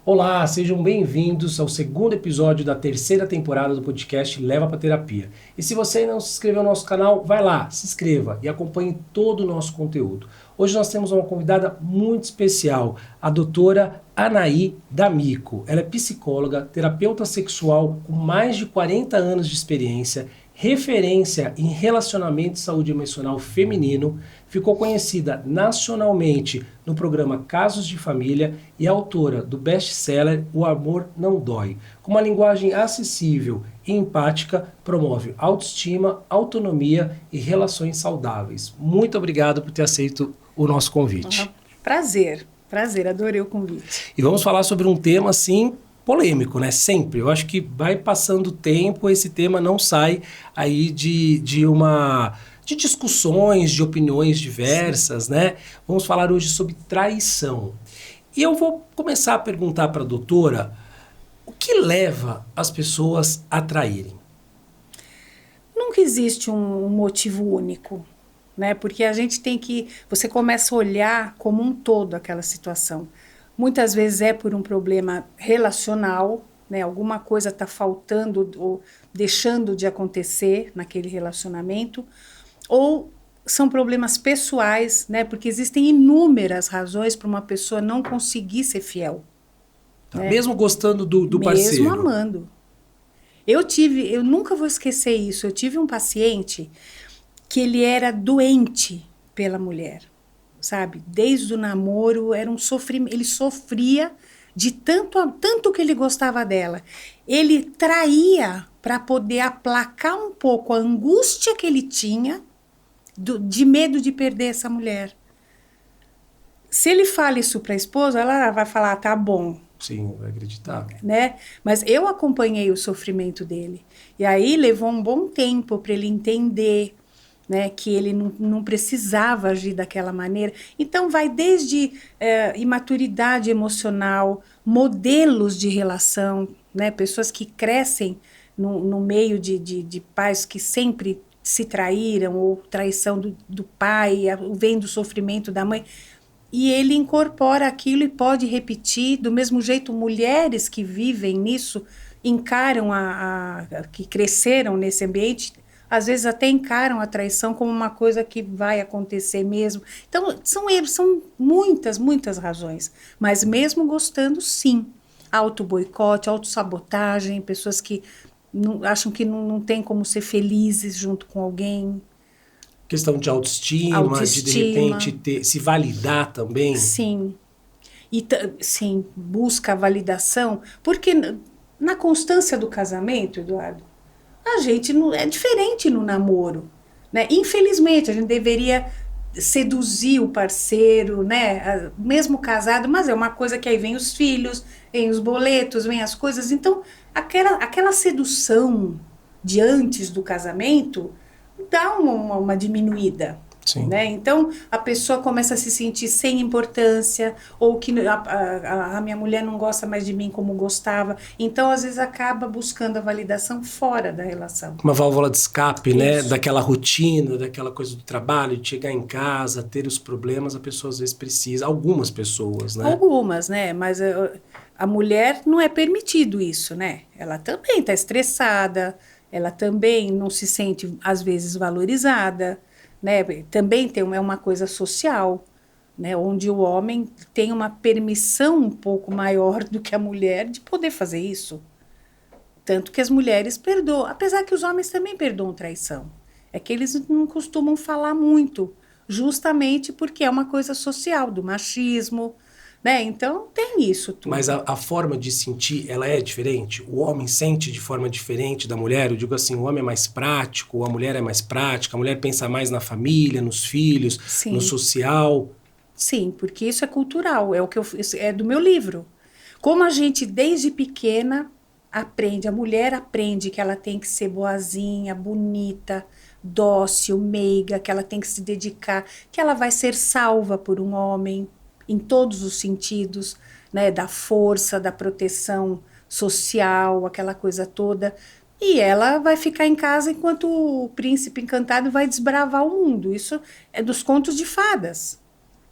Olá, sejam bem-vindos ao segundo episódio da terceira temporada do podcast Leva pra Terapia. E se você ainda não se inscreveu no nosso canal, vai lá, se inscreva e acompanhe todo o nosso conteúdo. Hoje nós temos uma convidada muito especial, a doutora Anaí D'Amico. Ela é psicóloga, terapeuta sexual com mais de 40 anos de experiência, referência em relacionamento e saúde emocional feminino, ficou conhecida nacionalmente no programa Casos de Família e é autora do best-seller O Amor Não Dói. Com uma linguagem acessível e empática, promove autoestima, autonomia e relações saudáveis. Muito obrigado por ter aceito o nosso convite. Prazer, adorei o convite. E vamos falar sobre um tema assim polêmico, né? Sempre. Eu acho que vai passando o tempo, esse tema não sai aí de discussões, de opiniões diversas, né? Vamos falar hoje sobre traição. E eu vou começar a perguntar para a doutora o que leva as pessoas a traírem? Nunca existe um motivo único, né? Porque você começa a olhar como um todo aquela situação. Muitas vezes é por um problema relacional, né? Alguma coisa está faltando ou deixando de acontecer naquele relacionamento, ou são problemas pessoais, né? Porque existem inúmeras razões para uma pessoa não conseguir ser fiel. Tá? Né? Mesmo gostando do parceiro. Mesmo amando. Eu nunca vou esquecer isso. Eu tive um paciente que ele era doente pela mulher, sabe? Desde o namoro era um sofrimento. Ele sofria de tanto que ele gostava dela. Ele traía para poder aplacar um pouco a angústia que ele tinha de medo de perder essa mulher. Se ele fala isso para a esposa, ela vai falar, tá bom. Sim, vai acreditar. Né? Mas eu acompanhei o sofrimento dele. E aí levou um bom tempo para ele entender, né, que ele não precisava agir daquela maneira. Então vai desde imaturidade emocional, modelos de relação, né, pessoas que crescem no meio de pais que sempre se traíram, ou traição do pai, vem do sofrimento da mãe. E ele incorpora aquilo e pode repetir. Do mesmo jeito, mulheres que vivem nisso, encaram que cresceram nesse ambiente, às vezes até encaram a traição como uma coisa que vai acontecer mesmo. Então, são muitas razões. Mas mesmo gostando, sim. Auto-boicote, auto-sabotagem, pessoas que acham que não tem como ser felizes junto com alguém. Questão de autoestima, de repente se validar também. Sim. Sim, busca a validação, porque na constância do casamento, Eduardo, a gente não é diferente no namoro, né? Infelizmente, a gente deveria seduzir o parceiro, né? Mesmo casado, mas é uma coisa que aí vem os filhos, vem os boletos, vem as coisas. Então, aquela sedução de antes do casamento dá uma diminuída. Sim. Né? Então a pessoa começa a se sentir sem importância, ou que a minha mulher não gosta mais de mim como gostava. Então às vezes acaba buscando a validação fora da relação. Uma válvula de escape, Isso. Né? Daquela rotina, daquela coisa do trabalho, de chegar em casa, ter os problemas, a pessoa às vezes precisa, algumas pessoas, né? Algumas, né? Mas a mulher não é permitido isso, né? Ela também está estressada, ela também não se sente às vezes valorizada. Né? Também é uma coisa social, né? Onde o homem tem uma permissão um pouco maior do que a mulher de poder fazer isso. Tanto que as mulheres perdoam, apesar que os homens também perdoam traição. É que eles não costumam falar muito, justamente porque é uma coisa social, do machismo, né? Então tem isso tudo. Mas a forma de sentir, ela é diferente? O homem sente de forma diferente da mulher? Eu digo assim, o homem é mais prático, a mulher é mais prática, a mulher pensa mais na família, nos filhos, Sim. No social. Sim, porque isso é cultural, é do meu livro. Como a gente desde pequena aprende, a mulher aprende que ela tem que ser boazinha, bonita, dócil, meiga, que ela tem que se dedicar, que ela vai ser salva por um homem, em todos os sentidos, né, da força, da proteção social, aquela coisa toda. E ela vai ficar em casa enquanto o príncipe encantado vai desbravar o mundo. Isso é dos contos de fadas.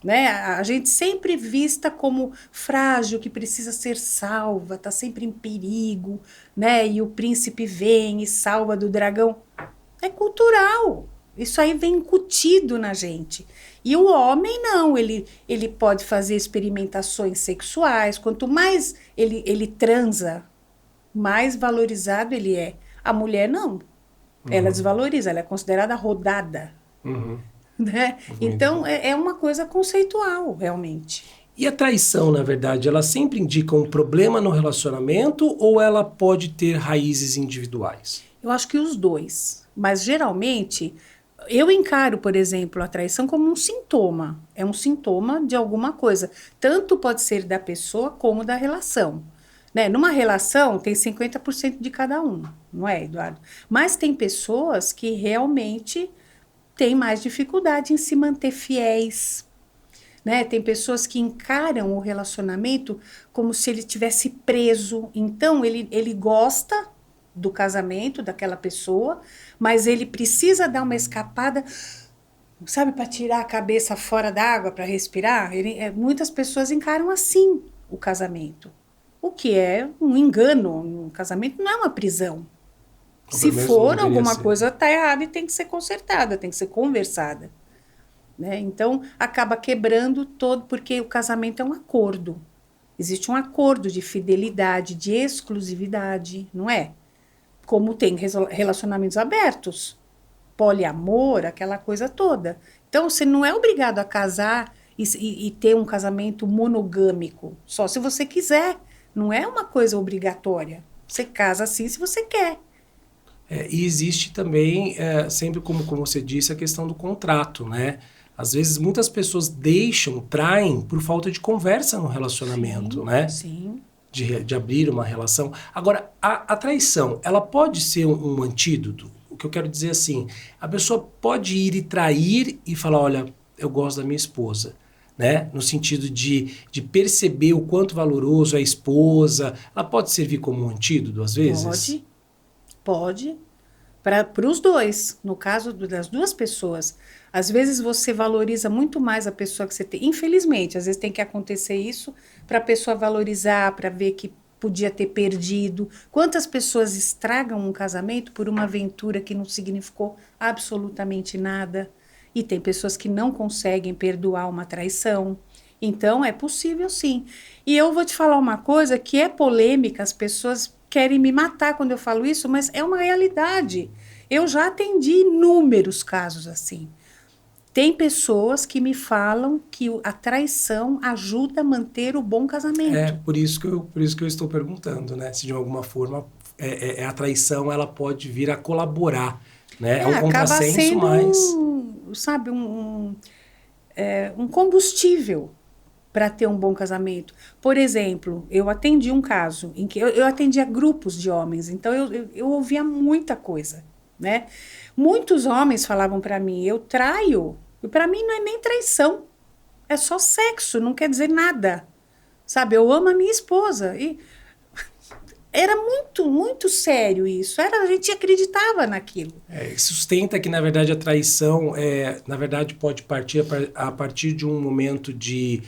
né? A gente sempre vista como frágil, que precisa ser salva, está sempre em perigo, né? E o príncipe vem e salva do dragão. É cultural. Isso aí vem incutido na gente. E o homem não, ele pode fazer experimentações sexuais. Quanto mais ele transa, mais valorizado ele é. A mulher não. Ela desvaloriza, ela é considerada rodada. Uhum. Né? Então, é uma coisa conceitual, realmente. E a traição, na verdade, ela sempre indica um problema no relacionamento ou ela pode ter raízes individuais? Eu acho que os dois. Mas, geralmente, eu encaro, por exemplo, a traição como um sintoma. É um sintoma de alguma coisa. Tanto pode ser da pessoa como da relação. Né? Numa relação, tem 50% de cada um, não é, Eduardo? Mas tem pessoas que realmente têm mais dificuldade em se manter fiéis. Né? Tem pessoas que encaram o relacionamento como se ele tivesse preso. Então, ele gosta do casamento daquela pessoa, mas ele precisa dar uma escapada, sabe, para tirar a cabeça fora da água, para respirar. Muitas pessoas encaram assim o casamento, o que é um engano. Um casamento não é uma prisão. Se for, alguma coisa está errada e tem que ser consertada, tem que ser conversada. Né? Então, acaba quebrando todo, porque o casamento é um acordo. Existe um acordo de fidelidade, de exclusividade, não é? Como tem relacionamentos abertos, poliamor, aquela coisa toda. Então, você não é obrigado a casar e ter um casamento monogâmico, só se você quiser. Não é uma coisa obrigatória. Você casa assim se você quer. E existe também, sempre como você disse, a questão do contrato, né? Às vezes muitas pessoas traem por falta de conversa no relacionamento, sim, né? Sim. De abrir uma relação. Agora, a traição, ela pode ser um antídoto? O que eu quero dizer assim, a pessoa pode ir e trair e falar, olha, eu gosto da minha esposa, né? No sentido de perceber o quanto valoroso é a esposa. Ela pode servir como um antídoto, às vezes? Pode. Para os dois, no caso das duas pessoas. Às vezes você valoriza muito mais a pessoa que você tem. Infelizmente, às vezes tem que acontecer isso para a pessoa valorizar, para ver que podia ter perdido. Quantas pessoas estragam um casamento por uma aventura que não significou absolutamente nada? E tem pessoas que não conseguem perdoar uma traição. Então, é possível sim. E eu vou te falar uma coisa que é polêmica, as pessoas querem me matar quando eu falo isso, mas é uma realidade. Eu já atendi inúmeros casos assim. Tem pessoas que me falam que a traição ajuda a manter o bom casamento. É por isso que eu estou perguntando, né? Se de alguma forma a traição ela pode vir a colaborar, né? É um contrassenso, sendo mas... sabe, um combustível para ter um bom casamento. Por exemplo, eu atendi um caso em que eu atendia grupos de homens, então eu ouvia muita coisa, né? Muitos homens falavam para mim, eu traio. E para mim não é nem traição, é só sexo, não quer dizer nada. Sabe, eu amo a minha esposa. E era muito, muito sério isso. A gente acreditava naquilo. Sustenta que, na verdade, a traição, na verdade, pode partir a partir de um momento de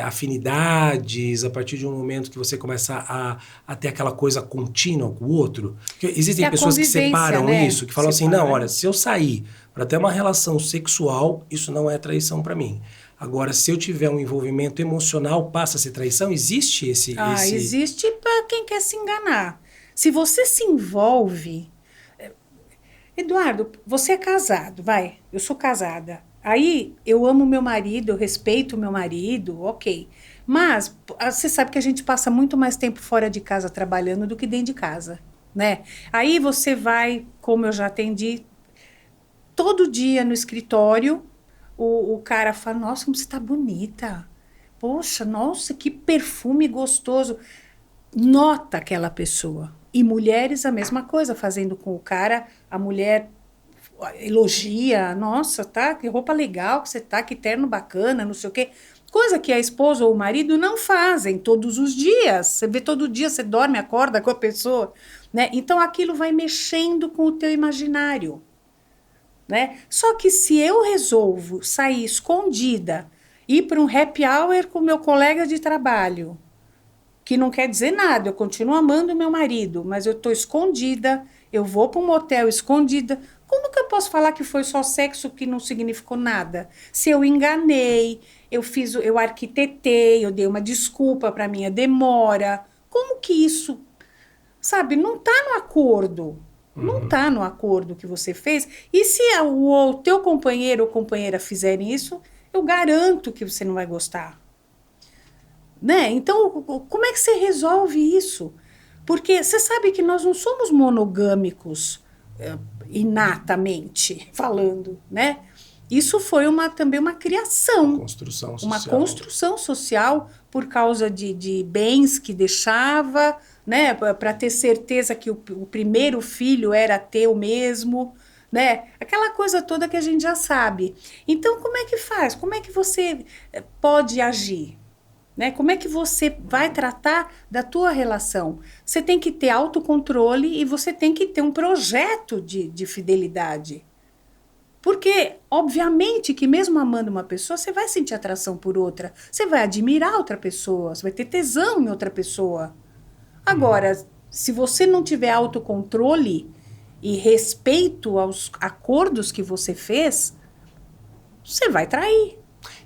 afinidades, a partir de um momento que você começa a ter aquela coisa contínua com o outro. Porque existem pessoas que separam, né? Isso, que falam assim, não, olha, se eu sair para ter uma relação sexual, isso não é traição para mim. Agora, se eu tiver um envolvimento emocional, passa a ser traição? Existe esse... Existe para quem quer se enganar. Se você se envolve... Eduardo, você é casado, vai, eu sou casada. Aí, eu amo meu marido, eu respeito meu marido, ok. Mas, você sabe que a gente passa muito mais tempo fora de casa trabalhando do que dentro de casa, né? Aí você vai, como eu já atendi, todo dia no escritório, o cara fala, nossa, como você tá bonita. Poxa, nossa, que perfume gostoso. Nota aquela pessoa. E mulheres a mesma coisa, fazendo com o cara, a mulher elogia, nossa, tá, que roupa legal que você tá, que terno bacana, não sei o quê. Coisa que a esposa ou o marido não fazem todos os dias. Você vê todo dia, você dorme, acorda com a pessoa, né? Então aquilo vai mexendo com o teu imaginário, né? Só que se eu resolvo sair escondida ir para um happy hour com meu colega de trabalho, que não quer dizer nada, eu continuo amando meu marido, mas eu estou escondida, eu vou para um motel escondida. Como que eu posso falar que foi só sexo que não significou nada? Se eu enganei, eu arquitetei, eu dei uma desculpa para minha demora. Como que isso, sabe, não está no acordo? Não está no acordo que você fez. E se o teu companheiro ou companheira fizerem isso, eu garanto que você não vai gostar. Né? Então, como é que você resolve isso? Porque você sabe que nós não somos monogâmicos inatamente falando, né? Isso foi também uma criação, Construção uma social. construção social por causa de bens que deixava, né? Para ter certeza que o primeiro filho era teu mesmo, né? Aquela coisa toda que a gente já sabe. Então, como é que faz? Como é que você pode agir? Né? Como é que você vai tratar da tua relação? Você tem que ter autocontrole e você tem que ter um projeto de fidelidade. Porque, obviamente, que mesmo amando uma pessoa, você vai sentir atração por outra. Você vai admirar outra pessoa, você vai ter tesão em outra pessoa. Agora, se você não tiver autocontrole e respeito aos acordos que você fez, você vai trair.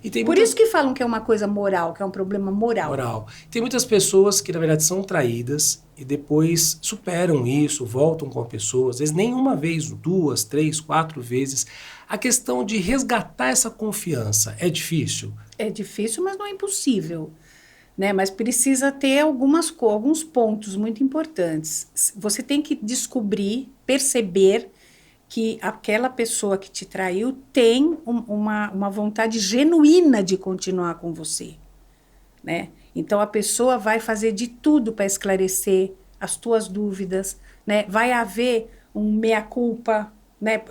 E tem Por muitas... isso que falam que é uma coisa moral, que é um problema moral. Moral. Tem muitas pessoas que, na verdade, são traídas e depois superam isso, voltam com a pessoa, às vezes nem uma vez, 2, 3, 4 vezes. A questão de resgatar essa confiança é difícil? É difícil, mas não é impossível. Né? Mas precisa ter alguns pontos muito importantes. Você tem que descobrir, perceber que aquela pessoa que te traiu tem uma vontade genuína de continuar com você, né? Então, a pessoa vai fazer de tudo para esclarecer as tuas dúvidas, né? Vai haver um meia-culpa, né?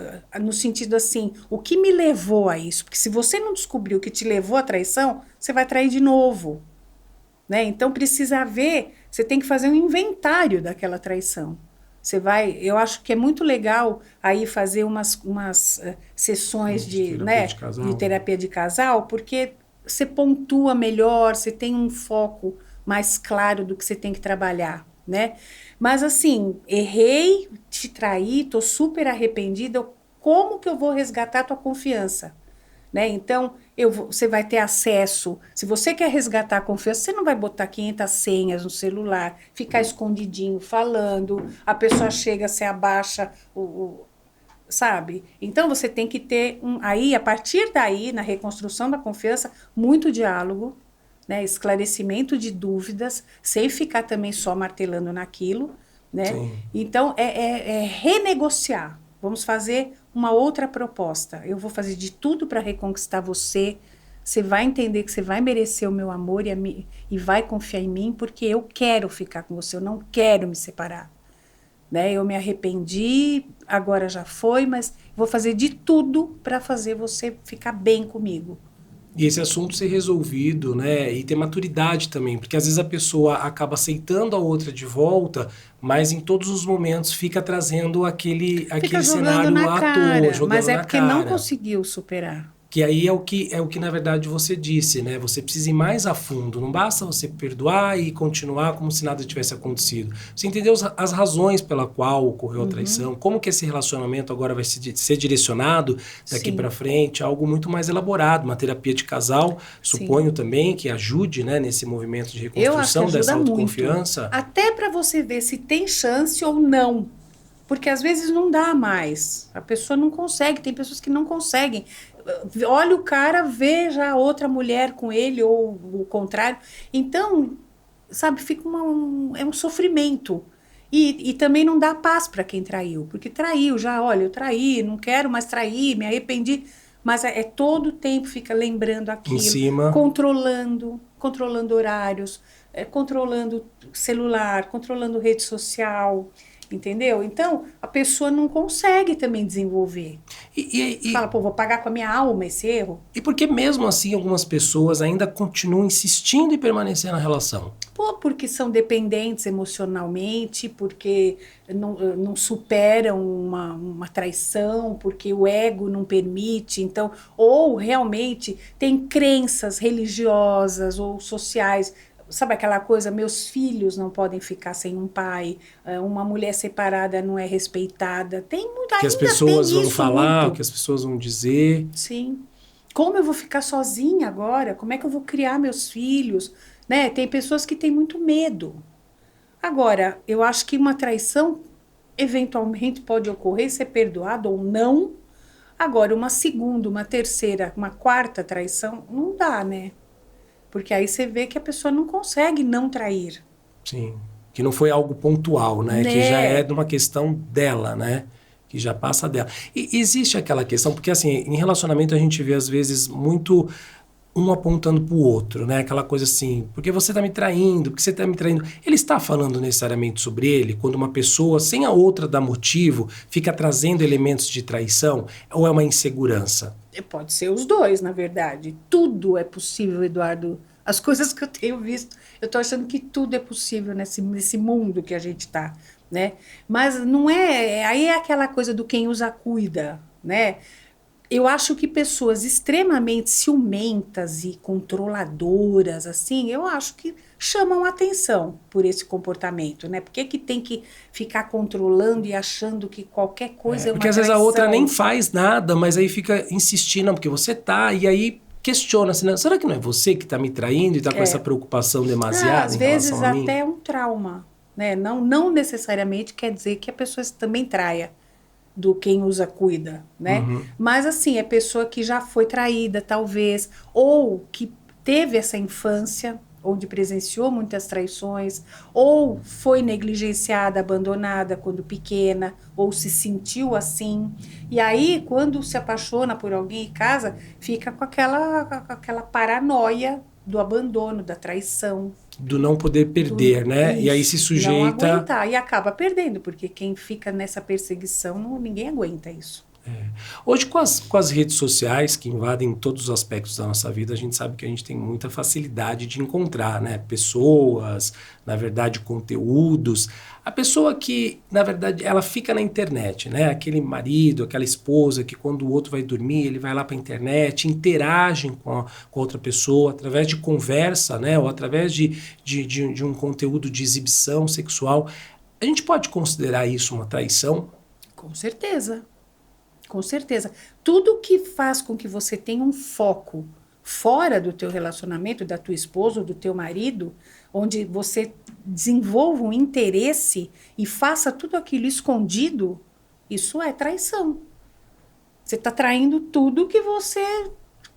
No sentido assim, o que me levou a isso? Porque se você não descobriu o que te levou à traição, você vai trair de novo, né? Então, precisa haver, você tem que fazer um inventário daquela traição. Eu acho que é muito legal aí fazer umas sessões de terapia de casal, porque você pontua melhor, você tem um foco mais claro do que você tem que trabalhar, né? Mas assim, errei, te traí, tô super arrependida, como que eu vou resgatar a tua confiança? Né? Então, você vai ter acesso. Se você quer resgatar a confiança, você não vai botar 500 senhas no celular, ficar escondidinho falando, a pessoa chega, você abaixa, sabe? Então, você tem que ter, aí, a partir daí, na reconstrução da confiança, muito diálogo, né? Esclarecimento de dúvidas, sem ficar também só martelando naquilo, né? Sim. Então, é renegociar. Vamos fazer uma outra proposta. Eu vou fazer de tudo para reconquistar você. Você vai entender que você vai merecer o meu amor e vai confiar em mim, porque eu quero ficar com você, eu não quero me separar. Né? Eu me arrependi, agora já foi, mas vou fazer de tudo para fazer você ficar bem comigo. E esse assunto ser resolvido, né? E ter maturidade também, porque às vezes a pessoa acaba aceitando a outra de volta, mas em todos os momentos fica trazendo aquele cenário à toa, jogando mas é na porque cara. não conseguiu superar. Que aí é o que na verdade você disse, né? Você precisa ir mais a fundo. Não basta você perdoar e continuar como se nada tivesse acontecido. Você entendeu as razões pela qual ocorreu a traição, como que esse relacionamento agora vai ser direcionado daqui para frente, algo muito mais elaborado, uma terapia de casal, suponho também que ajude, né, nesse movimento de reconstrução dessa autoconfiança. Muito. Até para você ver se tem chance ou não. Porque às vezes não dá mais. A pessoa não consegue, tem pessoas que não conseguem. Olha o cara, vê já outra mulher com ele, ou o contrário. Então, sabe, fica é um sofrimento. E também não dá paz para quem traiu. Porque traiu já, olha, eu traí, não quero mais trair, me arrependi. Mas todo o tempo fica lembrando aquilo. Em cima. Controlando horários, controlando celular, controlando rede social. Entendeu? Então, a pessoa não consegue também desenvolver. Fala, pô, vou pagar com a minha alma esse erro? E por que mesmo assim algumas pessoas ainda continuam insistindo em permanecer na relação? Pô, porque são dependentes emocionalmente, porque não superam uma traição, porque o ego não permite. Então, ou realmente tem crenças religiosas ou sociais. Sabe aquela coisa, meus filhos não podem ficar sem um pai, uma mulher separada não é respeitada. Tem muito, Que as ainda pessoas tem vão isso falar, o muito. que as pessoas vão dizer. Sim. Como eu vou ficar sozinha agora? Como é que eu vou criar meus filhos? Né? Tem pessoas que têm muito medo. Agora, eu acho que uma traição eventualmente pode ocorrer, ser perdoado ou não. Agora, uma segunda, uma terceira, uma quarta traição, não dá, né? Porque aí você vê que a pessoa não consegue não trair. Sim. Que não foi algo pontual, né? Que já é Né? de uma questão dela, né? Que já passa dela. E existe aquela questão, porque assim, em relacionamento a gente vê às vezes muito um apontando pro outro, né? Aquela coisa assim, porque você tá me traindo, porque você tá me traindo. Ele está falando necessariamente sobre ele quando uma pessoa, sem a outra dar motivo, fica trazendo elementos de traição, ou é uma insegurança? Pode ser os dois, na verdade. Tudo é possível, Eduardo. As coisas que eu tenho visto, eu tô achando que tudo é possível nesse mundo que a gente tá, né? Mas não é... Aí é aquela coisa do quem usa, cuida, né? Eu acho que pessoas extremamente ciumentas e controladoras, assim, eu acho que chamam atenção por esse comportamento, né? Por que que tem que ficar controlando e achando que qualquer coisa é uma Porque às vezes a traição? outra nem faz nada, mas aí fica insistindo, não, porque você tá, e aí questiona assim, será que não é você que tá me traindo e tá com essa preocupação demasiada Às em vezes relação a mim? até um trauma, né? Não necessariamente quer dizer que a pessoa também traia do quem usa cuida, né? Uhum. Mas assim, é pessoa que já foi traída, talvez, ou que teve essa infância onde presenciou muitas traições, ou foi negligenciada, abandonada quando pequena, ou se sentiu assim. E aí, quando se apaixona por alguém e casa, fica com aquela paranoia do abandono, da traição. Do não poder perder, né? E aí se Isso, não sujeita. aguentar. E acaba perdendo, porque quem fica nessa perseguição, ninguém aguenta isso. Hoje, com as redes sociais que invadem todos os aspectos da nossa vida, a gente sabe que a gente tem muita facilidade de encontrar, né? Pessoas, na verdade, conteúdos. A pessoa que, na verdade, ela fica na internet, né? Aquele marido, aquela esposa que quando o outro vai dormir, ele vai lá para a internet, interagem com a outra pessoa através de conversa, né? Ou através de um conteúdo de exibição sexual. A gente pode considerar isso uma traição? Com certeza. Com certeza. Tudo que faz com que você tenha um foco fora do teu relacionamento, da tua esposa ou do teu marido, onde você desenvolva um interesse e faça tudo aquilo escondido, isso é traição. Você está traindo tudo que você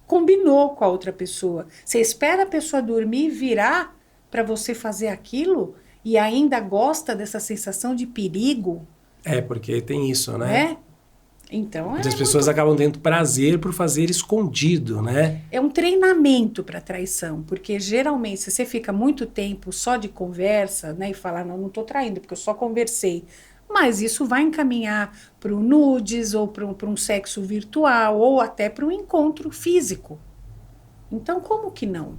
combinou com a outra pessoa. Você espera a pessoa dormir e virar para você fazer aquilo e ainda gosta dessa sensação de perigo, Porque tem isso, né? né? Então, Muitas pessoas acabam tendo prazer por fazer escondido, né? é um treinamento para traição, porque geralmente, se você fica muito tempo só de conversa, né, e falar, não estou traindo, porque eu só conversei, mas isso vai encaminhar para o nudes, ou para um sexo virtual, ou até para um encontro físico. Então, como que não?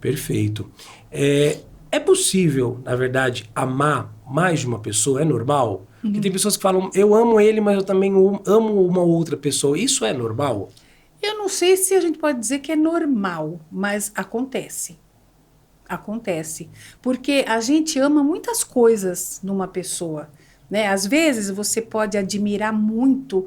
Perfeito. É possível, na verdade, amar mais de uma pessoa? É normal? Porque tem pessoas que falam, eu amo ele, mas eu também amo uma outra pessoa. Isso é normal? Eu não sei se a gente pode dizer que é normal, mas acontece. Acontece. Porque a gente ama muitas coisas numa pessoa, né? Às vezes você pode admirar muito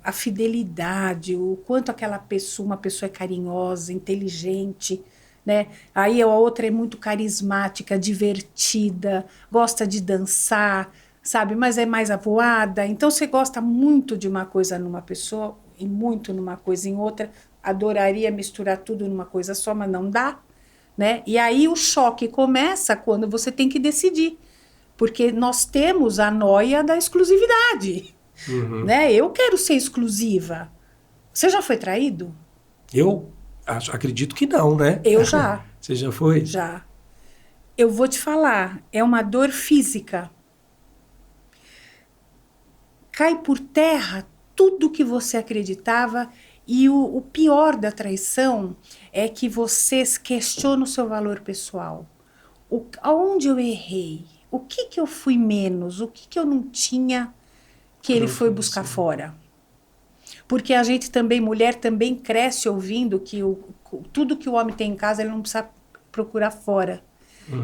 a fidelidade, o quanto aquela pessoa, uma pessoa é carinhosa, inteligente, né? Aí a outra é muito carismática, divertida, gosta de dançar, sabe? Mas é mais avoada. Então você gosta muito de uma coisa numa pessoa e muito numa coisa em outra. Adoraria misturar tudo numa coisa só, mas não dá, né? E aí o choque começa quando você tem que decidir, porque nós temos a noia da exclusividade, né? Eu quero ser exclusiva. Você já foi traído? Eu acredito que não, né? Eu já, Você já foi? já. Eu vou te falar, é uma dor física, cai por terra tudo que você acreditava. E o pior da traição é que você questiona o seu valor pessoal. Aonde eu errei? O que eu fui menos? O que eu não tinha que ele foi buscar fora? Porque a gente também, mulher, também cresce ouvindo que tudo que o homem tem em casa, ele não precisa procurar fora.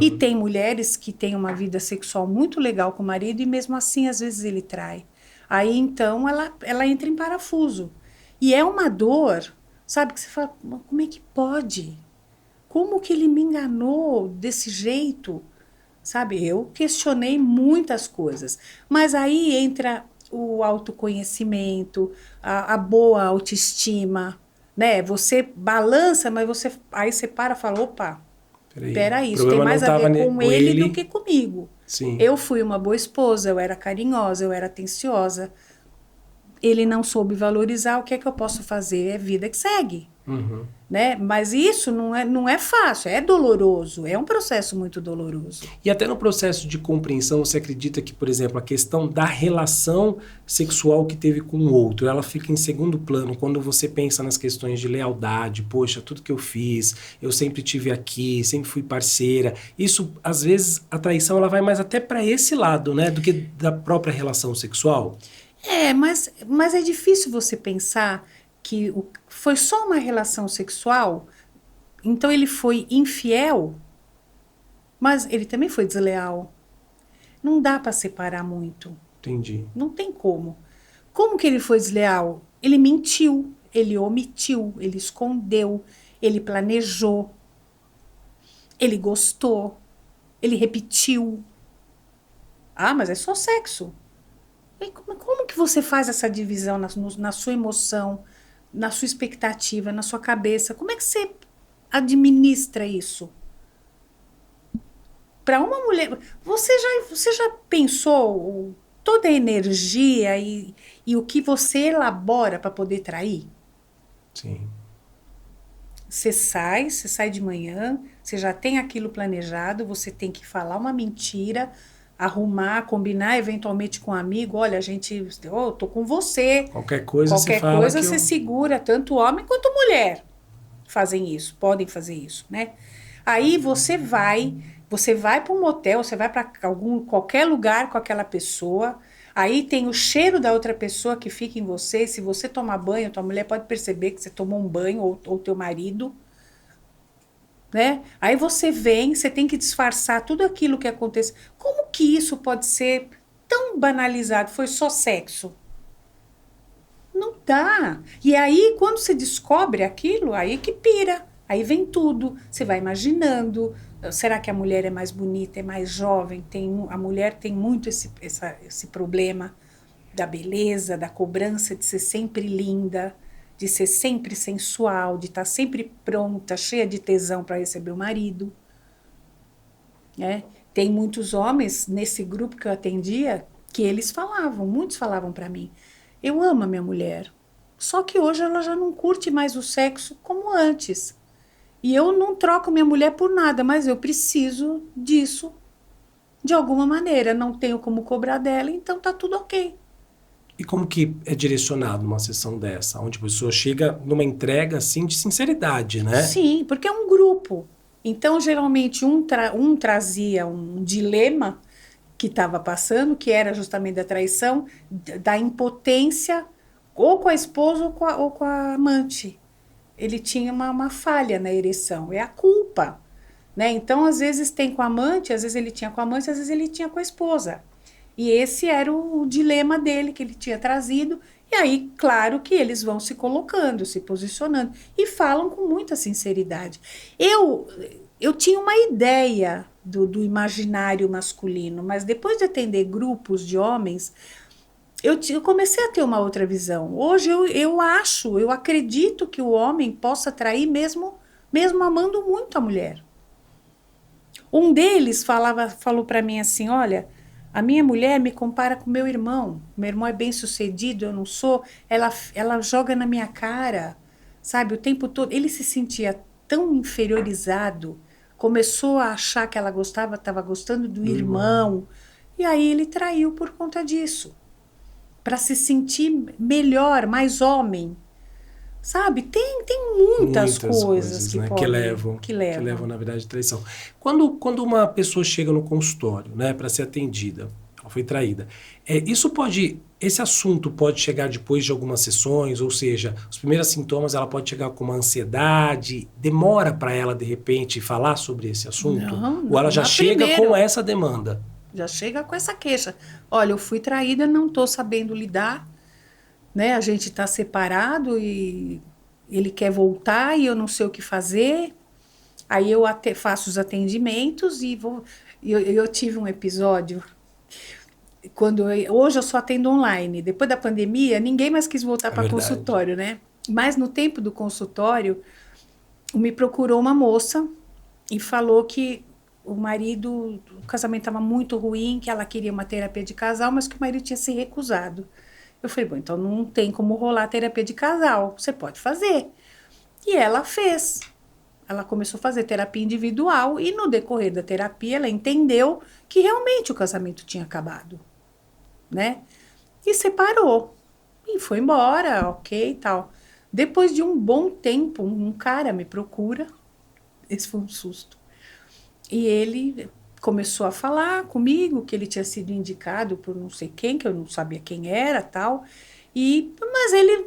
E tem mulheres que têm uma vida sexual muito legal com o marido e mesmo assim, às vezes, ele trai. Aí, então, ela entra em parafuso. E é uma dor, sabe, que você fala, como é que pode? Como que ele me enganou desse jeito? Sabe, eu questionei muitas coisas. Mas aí entra o autoconhecimento, a boa autoestima, né? Você balança, mas aí você para e fala, opa, peraí, isso tem mais a ver com ele do que comigo. Sim. Eu fui uma boa esposa, eu era carinhosa, eu era atenciosa. Ele não soube valorizar, o que é que eu posso fazer? É vida que segue. Né? Mas isso não é fácil, é doloroso, é um processo muito doloroso. E até no processo de compreensão, você acredita que, por exemplo, a questão da relação sexual que teve com o outro, ela fica em segundo plano quando você pensa nas questões de lealdade, poxa, tudo que eu fiz, eu sempre tive aqui, sempre fui parceira. Isso, às vezes, a traição ela vai mais até para esse lado, né, do que da própria relação sexual. Mas é difícil você pensar que foi só uma relação sexual, então ele foi infiel, mas ele também foi desleal. Não dá para separar muito. Entendi. Não tem como. Como que ele foi desleal? Ele mentiu, ele omitiu, ele escondeu, ele planejou, ele gostou, ele repetiu. Ah, mas é só sexo. E como que você faz essa divisão na sua emoção, na sua expectativa, na sua cabeça? Como é que você administra isso? Para uma mulher, você já pensou toda a energia e o que você elabora para poder trair? Sim. Você sai de manhã, você já tem aquilo planejado, você tem que falar uma mentira, arrumar, combinar eventualmente com um amigo, olha, eu tô com você. Qualquer coisa você segura, tanto homem quanto mulher fazem isso, podem fazer isso, né? Aí você vai para um motel, você vai para qualquer lugar com aquela pessoa, aí tem o cheiro da outra pessoa que fica em você, se você tomar banho, tua mulher pode perceber que você tomou um banho, ou teu marido, né? Aí você tem que disfarçar tudo aquilo que acontece. Como que isso pode ser tão banalizado? Foi só sexo? Não dá. E aí, quando você descobre aquilo, aí que pira. Aí vem tudo. Você vai imaginando. Será que a mulher é mais bonita, é mais jovem? A mulher tem muito esse problema da beleza, da cobrança de ser sempre linda, de ser sempre sensual, de estar sempre pronta, cheia de tesão para receber o marido. Né? Tem muitos homens nesse grupo que eu atendia que muitos falavam para mim, eu amo a minha mulher, só que hoje ela já não curte mais o sexo como antes. E eu não troco minha mulher por nada, mas eu preciso disso de alguma maneira. Não tenho como cobrar dela, então tá tudo ok. E como que é direcionado uma sessão dessa? Onde a pessoa chega numa entrega assim de sinceridade, né? Sim, porque é um grupo. Então, geralmente, um trazia um dilema que estava passando, que era justamente da traição, da impotência, ou com a esposa ou com a amante. Ele tinha uma falha na ereção, é a culpa. Né? Então, às vezes tem com a amante, às vezes ele tinha com a amante, às vezes ele tinha com a esposa. E esse era o dilema dele que ele tinha trazido. E aí, claro que eles vão se colocando, se posicionando. E falam com muita sinceridade. Eu tinha uma ideia do imaginário masculino, mas depois de atender grupos de homens, eu comecei a ter uma outra visão. Hoje eu acredito que o homem possa trair mesmo amando muito a mulher. Um deles falou para mim assim, olha, a minha mulher me compara com meu irmão é bem sucedido, eu não sou, ela joga na minha cara, sabe, o tempo todo. Ele se sentia tão inferiorizado, começou a achar que ela estava gostando do irmão, e aí ele traiu por conta disso. para se sentir melhor, mais homem. Sabe? Tem muitas coisas que né? podem, que levam, na verdade, à traição. Quando uma pessoa chega no consultório, né, para ser atendida, ela foi traída, esse assunto pode chegar depois de algumas sessões, ou seja, os primeiros sintomas, ela pode chegar com uma ansiedade, demora para ela, de repente, falar sobre esse assunto? Não, Ou ela já chega com essa demanda? Já chega com essa queixa. Olha, eu fui traída, não estou sabendo lidar, né? A gente está separado e ele quer voltar e eu não sei o que fazer. Aí eu faço os atendimentos e vou. Eu tive um episódio hoje eu só atendo online. Depois da pandemia, ninguém mais quis voltar para consultório, né? Mas no tempo do consultório, me procurou uma moça e falou que o casamento estava muito ruim, que ela queria uma terapia de casal, mas que o marido tinha se recusado. Eu falei, bom, então não tem como rolar terapia de casal, você pode fazer. E ela fez. Ela começou a fazer terapia individual e no decorrer da terapia ela entendeu que realmente o casamento tinha acabado, né? E separou. E foi embora, ok e tal. Depois de um bom tempo, um cara me procura. Esse foi um susto. E ele começou a falar comigo que ele tinha sido indicado por não sei quem, que eu não sabia quem era, tal. Mas ele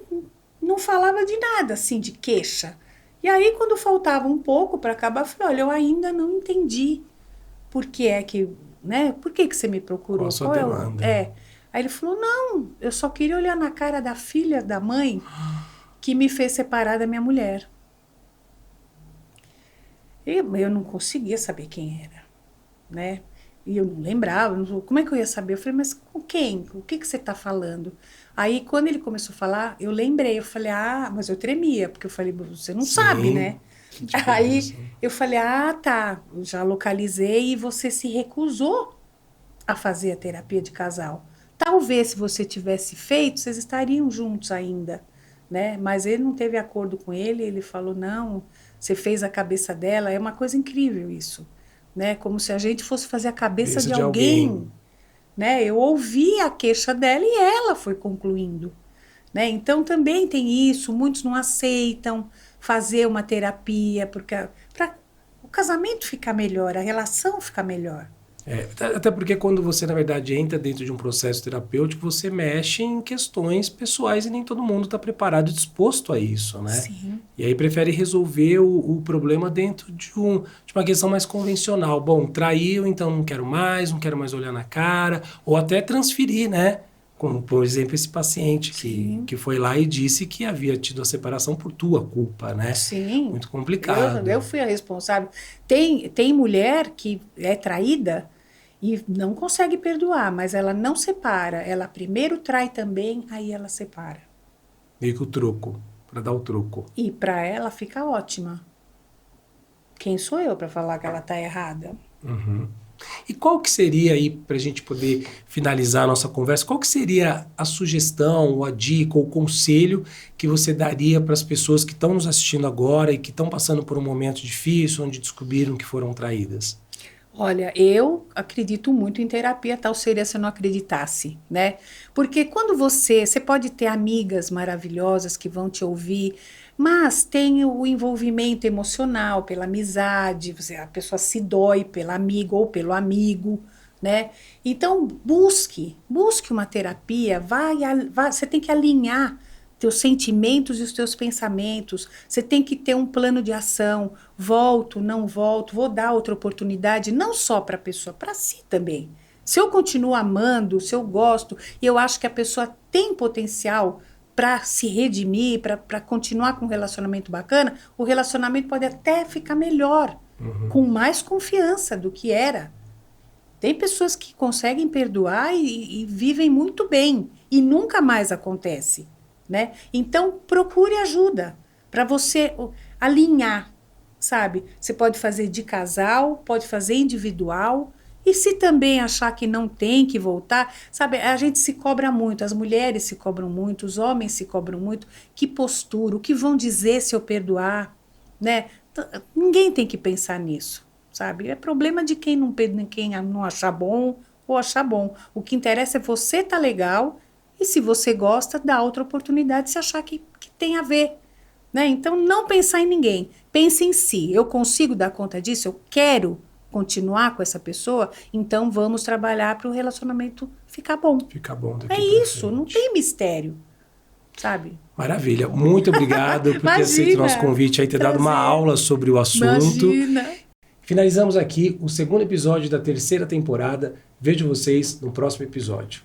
não falava de nada, assim, de queixa. E aí, quando faltava um pouco para acabar, eu falei, olha, eu ainda não entendi por que é que, né? Por que você me procurou? Qual a sua demanda? Aí ele falou, não, eu só queria olhar na cara da filha da mãe que me fez separar da minha mulher. Eu não conseguia saber quem era, né? E eu não lembrava, como é que eu ia saber? Eu falei, mas com quem? O que você está falando? Aí, quando ele começou a falar, eu lembrei, eu falei, mas eu tremia, porque eu falei, você não sabe, né? Aí, eu falei, tá, eu já localizei e você se recusou a fazer a terapia de casal. Talvez, se você tivesse feito, vocês estariam juntos ainda, né? Mas ele não teve acordo com ele falou, não, você fez a cabeça dela, é uma coisa incrível isso, né? Como se a gente fosse fazer a cabeça de alguém, né? Eu ouvi a queixa dela e ela foi concluindo, né? Então também tem isso, muitos não aceitam fazer uma terapia para o casamento ficar melhor, a relação ficar melhor. Até porque quando você, na verdade, entra dentro de um processo terapêutico, você mexe em questões pessoais e nem todo mundo está preparado e disposto a isso, né? Sim. E aí prefere resolver o problema dentro de uma questão mais convencional. Bom, traiu, então não quero mais olhar na cara, ou até transferir, né? Como, por exemplo, esse paciente que foi lá e disse que havia tido a separação por tua culpa, né? Sim. Muito complicado. Eu fui a responsável. Tem mulher que é traída e não consegue perdoar, mas ela não separa. Ela primeiro trai também, aí ela separa. Meio que o troco, para dar o troco. E para ela fica ótima. Quem sou eu para falar que ela está errada? Uhum. E qual que seria aí, para a gente poder finalizar a nossa conversa, qual que seria a sugestão, ou a dica, ou o conselho que você daria para as pessoas que estão nos assistindo agora e que estão passando por um momento difícil, onde descobriram que foram traídas? Olha, eu acredito muito em terapia, tal seria se eu não acreditasse, né? Porque quando você pode ter amigas maravilhosas que vão te ouvir, mas tem o envolvimento emocional pela amizade, a pessoa se dói pela amiga ou pelo amigo, né? Então, busque uma terapia, você tem que alinhar teus sentimentos e os teus pensamentos, você tem que ter um plano de ação, volto, não volto, vou dar outra oportunidade, não só para a pessoa, para si também. Se eu continuo amando, se eu gosto, e eu acho que a pessoa tem potencial para se redimir, para continuar com um relacionamento bacana, o relacionamento pode até ficar melhor, com mais confiança do que era. Tem pessoas que conseguem perdoar e vivem muito bem, e nunca mais acontece. Né? Então, procure ajuda para você alinhar, sabe? Você pode fazer de casal, pode fazer individual, e se também achar que não tem que voltar, sabe? A gente se cobra muito, as mulheres se cobram muito, os homens se cobram muito. Que postura, o que vão dizer se eu perdoar, né? Ninguém tem que pensar nisso, sabe? É problema de quem não achar bom ou achar bom. O que interessa é você estar legal E se você gosta, dá outra oportunidade se achar que tem a ver. Né? Então, não pensar em ninguém. Pense em si. Eu consigo dar conta disso? Eu quero continuar com essa pessoa? Então, vamos trabalhar para o relacionamento ficar bom. Ficar bom daqui É pra isso, frente. não tem mistério. Sabe? Maravilha. Muito obrigado por ter aceito o nosso convite aí, ter dado uma aula sobre o assunto. Imagina. Finalizamos aqui o segundo episódio da terceira temporada. Vejo vocês no próximo episódio.